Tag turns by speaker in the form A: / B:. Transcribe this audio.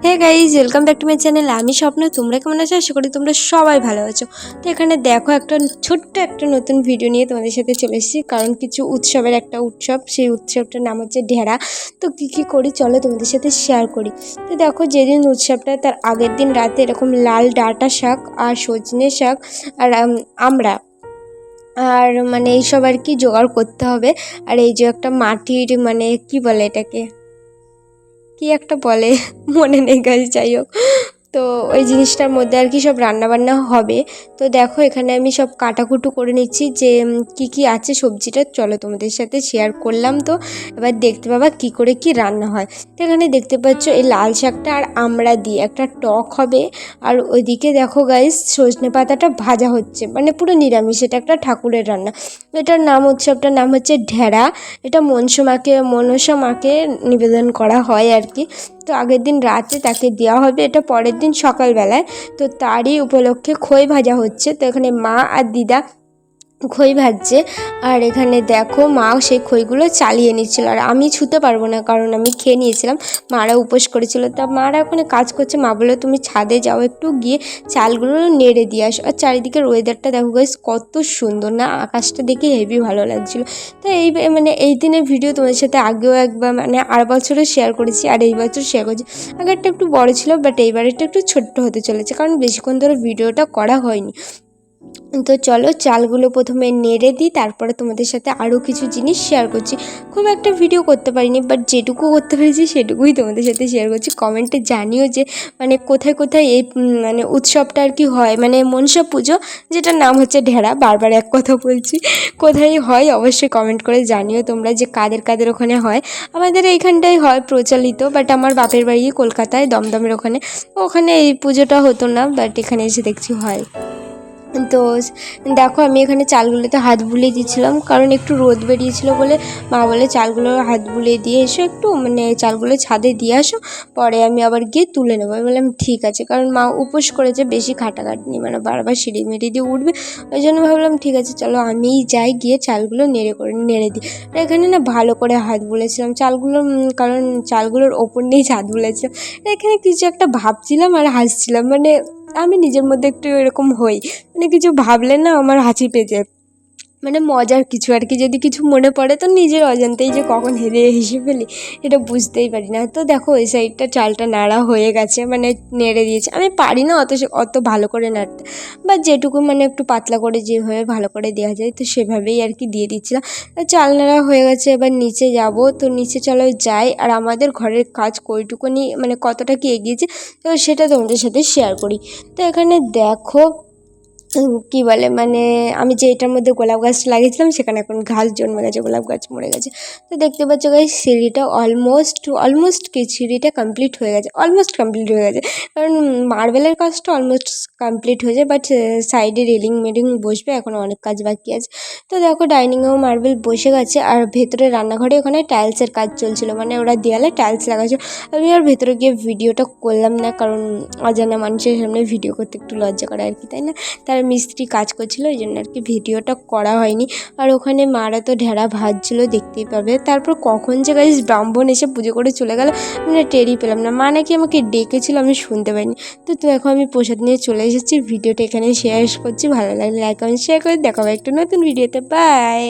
A: Hey guys, welcome back to my channel. আমি স্বপ্ন। তোমরা কেমন আছো? আশা করি তোমরা সবাই ভালো আছো। তো এখানে দেখো একটা ছোট্ট একটা নতুন ভিডিও নিয়ে তোমাদের সাথে চলে এসেছি, কারণ কিছু উৎসবের একটা উৎসব, সেই উৎসবটার নাম হচ্ছে ঢেরা। তো কী করি চলো তোমাদের সাথে শেয়ার করি। তো দেখো, যেদিন উৎসবটা তার আগের দিন রাতে এরকম লাল ডাঁটা শাক আর সজনে শাক আর আমড়া আর মানে এইসব আর কি জোগাড় করতে হবে। আর এই যে একটা মাটির মানে কি বলে এটাকে, কি একটা বলে মনে নেই গাছ, যাই হোক। তো ওই জিনিসটার মধ্যে আর কি সব রান্নাবান্না হবে। তো দেখো এখানে আমি সব কাটাকুটো করে নিচ্ছি যে কি আছে সবজিটা, চলো তোমাদের সাথে শেয়ার করলাম। তো এবার দেখতে পাবা কি করে কি রান্না হয়। তো এখানে দেখতে পাচ্ছ এই লাল শাকটা আর আমড়া দিয়ে একটা টক হবে। আর ওইদিকে দেখো গাইস, সজনে পাতাটা ভাজা হচ্ছে, মানে পুরো নিরামিষ, এটা একটা ঠাকুরের রান্না। এটার নাম, উৎসবটার নাম হচ্ছে ঢেরা। এটা মনসা মাকে নিবেদন করা হয় আর কি। তো আগের দিন রাতে তাকে দেওয়া হবে, এটা পরের দিন সকালবেলায়। তো তারই উপলক্ষে খই ভাজা হচ্ছে। তো এখানে মা আর দিদা খই ভাজছে, আর এখানে দেখো মাও সেই খইগুলো চালিয়ে নিচ্ছিল। আর আমি ছুতে পারবো না, কারণ আমি খেয়ে নিয়েছিলাম, মারা উপোস করেছিল। তা মারা ওখানে কাজ করছে। মা বললো তুমি ছাদে যাও, একটু গিয়ে চালগুলো নেড়ে দিয়ে আসো। আর চারিদিকের ওয়েদারটা দেখো গাইস, কত সুন্দর না, আকাশটা দেখে হেভি ভালো লাগছিলো। তো এই দিনের ভিডিও তোমাদের সাথে আগেও একবার মানে আর বছরও শেয়ার করেছি, আর এই বছর শেয়ার করছি। আগেরটা একটু বড় ছিল, বাট এইবারেরটা একটু ছোট্ট হতে চলেছে, কারণ বেশিক্ষণ ধরে ভিডিওটা করা হয়নি। তো চলো চালগুলো প্রথমে নেড়ে দিই, তারপরে তোমাদের সাথে আরও কিছু জিনিস শেয়ার করছি। খুব একটা ভিডিও করতে পারিনি, বাট যেটুকু করতে পেরেছি সেটুকুই তোমাদের সাথে শেয়ার করছি। কমেন্টে জানিও যে মানে কোথায় কোথায় এই মানে উৎসবটা আর কি হয়, মানে মনসা পুজো, যেটার নাম হচ্ছে ঢেরা, বারবার এক কথা বলছি, কোথায় হয় অবশ্যই কমেন্ট করে জানিও তোমরা যে কাদের কাদের ওখানে হয়। আমাদের এইখানটাই হয় প্রচলিত, বাট আমার বাপের বাড়ি কলকাতায়, দমদমের ওখানে। ওখানে এই পুজোটা হতো না, বাট এখানে এসে দেখছি হয়। তো দেখো আমি এখানে চালগুলোতে হাত বুলিয়ে দিচ্ছিলাম, কারণ একটু রোদ বেরিয়েছিল বলে মা বলে চালগুলো হাত বুলিয়ে দিয়ে এসো, একটু মানে চালগুলো ছাদে দিয়ে আসো, পরে আমি আবার গিয়ে তুলে নেবো। আমি বললাম ঠিক আছে, কারণ মা উপোস করেছে, বেশি খাটাখাটনি মানে বারবার সিঁড়ি মিড়ি দিয়ে উঠবে, ওই জন্য ভাবলাম ঠিক আছে চলো আমিই যাই, গিয়ে চালগুলো নেড়ে দিই। আর এখানে না ভালো করে হাত বুলেছিলাম চালগুলো, কারণ চালগুলোর ওপর নিয়েই হাত বুলেছিলাম। এখানে কিছু একটা ভাবছিলাম আর হাসছিলাম, মানে আমি নিজের মধ্যে একটু এরকম হই, মানে কিছু ভাবলে না আমার হাসি পেয়ে যায়, মানে মজার কিছু আর কি। যদি কিছু মনে পড়ে তো নিজের অজান্তেই যে কখন হেসে ফেলি, এটা বুঝতেই পারি না। তো দেখো এই সাইডটা চালটা নাড়া হয়ে গেছে, মানে নেড়ে দিয়েছে। আমি পারি না অত ভালো করে নাড়তে, বা যেটুকু মানে একটু পাতলা করে যেভাবে ভালো করে দেওয়া যায়, তো সেভাবেই আর কি দিয়ে দিচ্ছিলাম। চাল নাড়া হয়ে গেছে, এবার নিচে যাব। তো নিচে চলো যাই, আর আমাদের ঘরের কাজ কইটুকুনি মানে কতটা কি এগিয়েছে, তো সেটা তোমাদের সাথে শেয়ার করি। তো এখানে দেখো কী বলে, মানে আমি যে এটার মধ্যে গোলাপ গাছ লাগিয়েছিলাম, সেখানে এখন ঘাস জন্মে গেছে, গোলাপ গাছ মরে গেছে। তো দেখতে পাচ্ছ গাইস, সিঁড়িটা অলমোস্ট কি সিঁড়িটা কমপ্লিট হয়ে গেছে, অলমোস্ট কমপ্লিট হয়ে গেছে। কারণ মার্বেলের কাজটা অলমোস্ট কমপ্লিট হয়ে যায়, বাট সাইডে রেলিং মেলিং বসবে, এখনও অনেক কাজ বাকি আছে। তো দেখো ডাইনিংয়েও মার্বেল বসে গেছে, আর ভেতরে রান্নাঘরে ওখানে টাইলসের কাজ চলছিল, মানে ওরা দেয়ালে টাইলস লাগাচ্ছে। আমি আর ভেতরে গিয়ে ভিডিওটা করলাম না, কারণ অজানা মানুষের সামনে ভিডিও করতে একটু লজ্জা করে আর কি, তাই না। তার মিস্ত্রি কাজ করছিল, ওই জন্য আর কি ভিডিওটা করা হয়নি। আর ওখানে মারা তো ঢেঁড়া ভাজছিল, দেখতেই পাবে। তারপর কখন যে গাইস ব্রাহ্মণ এসে পুজো করে চলে গেল, মানে টেরই পেলাম না। মা নাকি আমাকে ডেকেছিল, আমি শুনতে পাইনি। তো এখন আমি প্রসাদ নিয়ে চলে এসেছি, ভিডিওটা এখানে শেয়ার করছি। ভালো লাগলে লাইক কমেন্ট শেয়ার করে দেখাবো একটা নতুন ভিডিওতে। বাই।